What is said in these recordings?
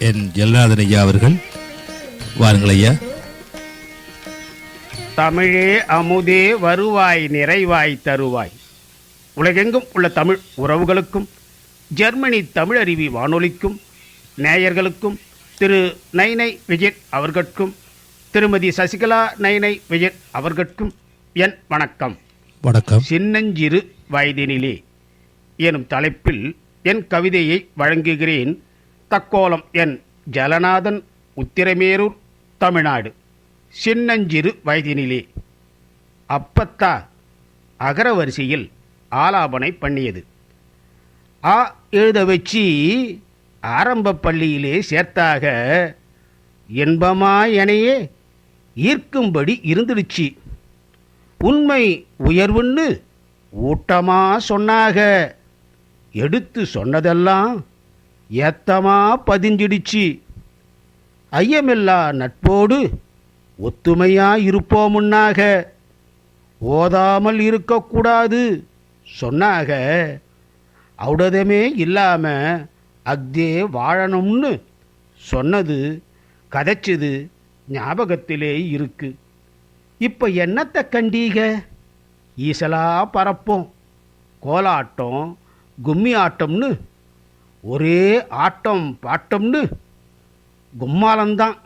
என் ஜெகநாதன் ஐயா அவர்கள். வாருங்கள் ஐயா. தமிழே அமுதே வருவாய் நிறைவாய் தருவாய். உலகெங்கும் உள்ள தமிழ் உறவுகளுக்கும் ஜெர்மனி தமிழருவி வானொலிக்கும் நேயர்களுக்கும் திரு நைனை விஜய் அவர்களுக்கும் திருமதி சசிகலா நைனை விஜய் அவர்களுக்கும் என் வணக்கம். வணக்கம். சின்னஞ்சிறு வயதினிலே எனும் தலைப்பில் என் கவிதையை வழங்குகிறேன். தக்கோலம் என் ஜலநாதன், உத்திரமேரூர், தமிழ்நாடு. சின்னஞ்சிறு வயதினிலே. அப்பத்தா அகரவரிசையில் ஆலாபனை பண்ணியது. ஆ எழுத வச்சு ஆரம்ப பள்ளியிலே சேர்த்தாக இன்பமா எனையே ஈர்க்கும்படி இருந்துடுச்சு. உண்மை உயர்வுன்னு ஊட்டமா சொன்னாக, எடுத்து சொன்னதெல்லாம் ஏத்தமா பதிஞ்சிடுச்சு. ஐயமில்லா நட்போடு ஒத்துமையா இருப்போமுன்னாக, ஓதாமல் இருக்கக்கூடாது சொன்னாக, அவுடதமே இல்லாம அக்தே வாழணும்னு சொன்னது கதைச்சது ஞாபகத்திலே இருக்கு. இப்ப என்னத்தை கண்டீக? ஈசலா பரப்போம், கோலாட்டம் கும்மி ஆட்டம்னு ஒரே ஆட்டம் பாட்டம்னு கும்மாலந்தான்.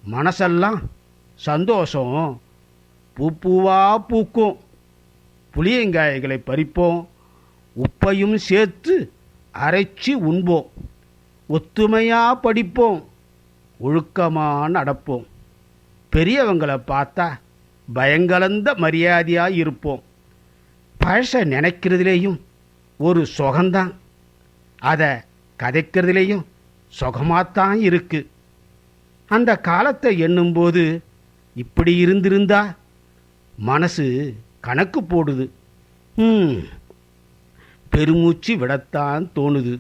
மனசெல்லாம் சந்தோஷம் பூப்பூவா பூக்கும். புளியங்காய்களை பறிப்போம், உப்பையும் சேர்த்து அரைச்சி உண்போம். ஒத்துமையாக படிப்போம், ஒழுக்கமாக நடப்போம். பெரியவங்களை பார்த்தா பயங்கலந்த மரியாதையாக இருப்போம். பழச நினைக்கிறதுலேயும் ஒரு சுகந்தான், அதை கதைக்கிறதுலேயும் சுகமாகத்தான் இருக்கு. அந்த காலத்தை எண்ணும்போது இப்படி இருந்திருந்தா மனசு கணக்கு போடுது. பெருமூச்சு விடத்தான் தோணுது.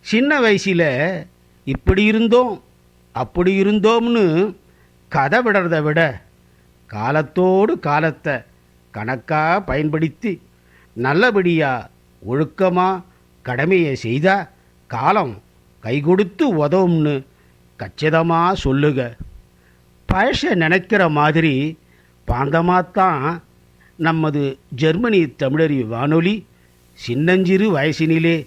சின்ன வயசில் இப்படி இருந்தோம் அப்படி இருந்தோம்னு கதை விடுறத விட காலத்தோடு காலத்தை கணக்காக பயன்படுத்தி நல்லபடியாக ஒழுக்கமாக கடமையை செய்தால் காலம் கை கொடுத்து உதவும்னு கச்சிதமாக சொல்லுக. பழச நினைக்கிற மாதிரி பாந்தமாகத்தான் நமது ஜெர்மனி தமிழருவி வானொலி சின்னஞ்சிறு வயசினிலே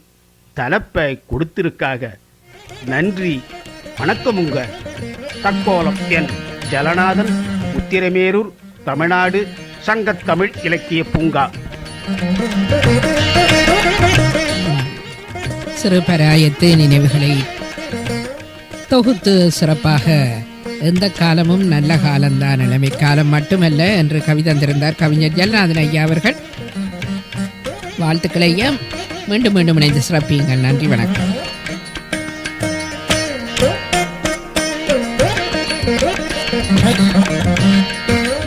தலைப்பை கொடுத்திருக்காக. நன்றி, வணக்கமுங்க. தக்கோலம் என் ஜலநாதன், உத்திரமேரூர், தமிழ்நாடு. சங்கத்தமிழ் இலக்கிய பூங்கா. சிறுபராயத்து நினைவுகளை தொகுத்து சிறப்பாக எந்த காலமும் நல்ல காலம்தான், நிலைமை காலம் மட்டுமல்ல என்று கவிதந்திருந்தார் கவிஞர் ஜெகநாதன் ஐயா அவர்கள். வாழ்த்துக்களை மீண்டும் மீண்டும் இணைந்து சிறப்பியுங்கள். நன்றி, வணக்கம்.